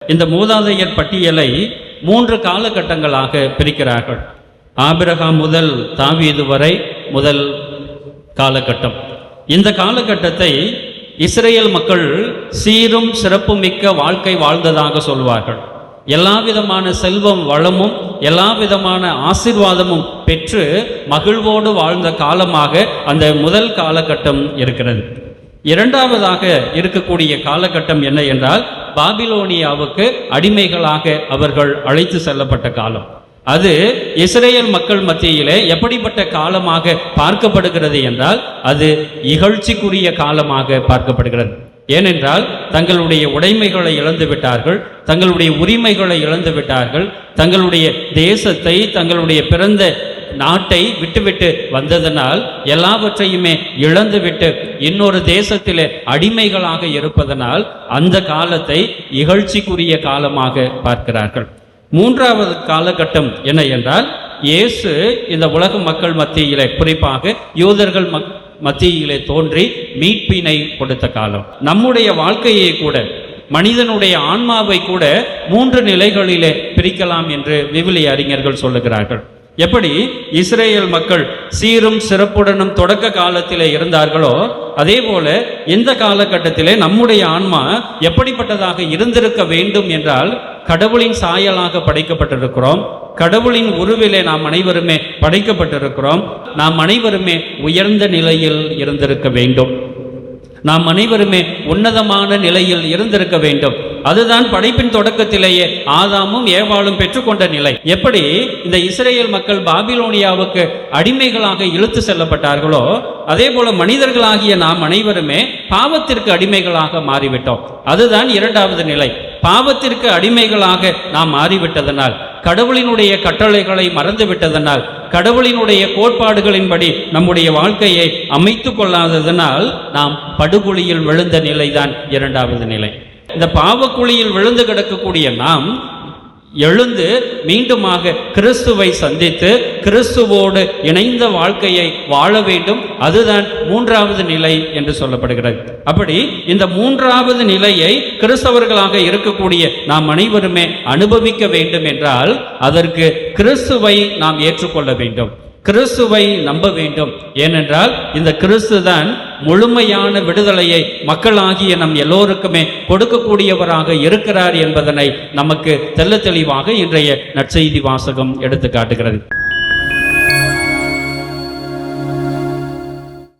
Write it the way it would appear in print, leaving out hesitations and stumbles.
இந்த மூதாதையர் பட்டியலை 3 காலகட்டங்களாக பிரிக்கிறார்கள். ஆபிரகாம் முதல் தாவீது வரை முதல் காலகட்டம். இந்த காலகட்டத்தை இஸ்ரேல் மக்கள் சீரும் சிறப்பும் மிக்க வாழ்க்கை வாழ்ந்ததாக சொல்வார்கள். எல்லா விதமான செல்வம் வளமும் எல்லா விதமான ஆசீர்வாதமும் பெற்று மகிழ்வோடு வாழ்ந்த காலமாக அந்த முதல் காலகட்டம் இருக்கிறது. இரண்டாவதாக இருக்கக்கூடிய காலகட்டம் என்ன என்றால், பாபிலோனியாவுக்கு அடிமைகளாக அவர்கள் அழைத்து செல்லப்பட்ட காலம். அது இஸ்ரேல் மக்கள் மத்தியிலே எப்படிப்பட்ட காலமாக பார்க்கப்படுகிறது என்றால், அது இகழ்ச்சிக்குரிய காலமாக பார்க்கப்படுகிறது. ஏனென்றால் தங்களுடைய உடைமைகளை இழந்து விட்டார்கள், தங்களுடைய உரிமைகளை இழந்து விட்டார்கள், தங்களுடைய தேசத்தை தங்களுடைய பிறந்த நாட்டை விட்டுவிட்டு வந்ததனால் எல்லாவற்றையுமே இழந்துவிட்டு இன்னொரு தேசத்திலே அடிமைகளாக இருப்பதனால் அந்த காலத்தை இகழ்ச்சிக்குரிய காலமாக பார்க்கிறார்கள். மூன்றாவது காலகட்டம் என்ன என்றால், இயேசு இந்த உலக மக்கள் மத்தியிலே, குறிப்பாக யூதர்கள் மத்தியிலே தோன்றி மீட்பினை கொடுத்த காலம். நம்முடைய வாழ்க்கையை கூட, மனிதனுடைய ஆன்மாவை கூட 3 நிலைகளிலே பிரிக்கலாம் என்று விவிலிய அறிஞர்கள் சொல்லுகிறார்கள். எப்படி இஸ்ரேல் மக்கள் சீரும் சிறப்புடனும் தொடக்க காலத்திலே இருந்தார்களோ, அதே போல இந்த காலகட்டத்திலே நம்முடைய ஆன்மா எப்படிப்பட்டதாக இருந்திருக்க வேண்டும் என்றால், கடவுளின் சாயலாக படைக்கப்பட்டிருக்கிறோம். கடவுளின் உருவிலே நாம் அனைவருமே படைக்கப்பட்டிருக்கிறோம். நாம் அனைவருமே உயர்ந்த நிலையில் இருந்திருக்க வேண்டும். நாம் அனைவருமே உன்னதமான நிலையில் இருந்திருக்க வேண்டும். அதுதான் படைப்பின் தொடக்கத்திலேயே ஆதாமும் ஏவாளும் பெற்றுக்கொண்ட நிலை. எப்படி இந்த இஸ்ரேல் மக்கள் பாபிலோனியாவுக்கு அடிமைகளாக இழுத்து செல்லப்பட்டார்களோ, அதே போல மனிதர்களாகிய நாம் அனைவருமே பாவத்திற்கு அடிமைகளாக மாறிவிட்டோம். அதுதான் இரண்டாவது நிலை. பாவத்திற்கு அடிமைகளாக நாம் மாறிவிட்டதனால், கடவுளினுடைய கட்டளைகளை மறந்து விட்டதனால், கடவுளினுடைய கோட்பாடுகளின்படி நம்முடைய வாழ்க்கையை அமைத்து கொள்ளாததனால் நாம் படுகுழியில் விழுந்த நிலைதான் இரண்டாவது நிலை. இந்த பாவக்குழியில் விழுந்து கிடக்கக்கூடிய நாம் எழுந்து மீண்டுமாக கிறிஸ்துவை சந்தித்து கிறிஸ்துவோடு இணைந்த வாழ்க்கையை வாழ வேண்டும். அதுதான் மூன்றாவது நிலை என்று சொல்லப்படுகிறது. அப்படி இந்த மூன்றாவது நிலையை கிறிஸ்தவர்களாக இருக்கக்கூடிய நாம் அனைவருமே அனுபவிக்க வேண்டும் என்றால், அதற்கு கிறிஸ்துவை நாம் ஏற்றுக்கொள்ள வேண்டும், கிறிஸ்துவை நம்ப வேண்டும். ஏனென்றால் இந்த கிறிஸ்து தான் முழுமையான விடுதலையை மக்களாகிய நம் எல்லோருக்குமே கொடுக்கக்கூடியவராக இருக்கிறார் என்பதனை நமக்கு தெள்ள தெளிவாக இன்றைய நற்செய்தி வாசகம் எடுத்து காட்டுகிறது.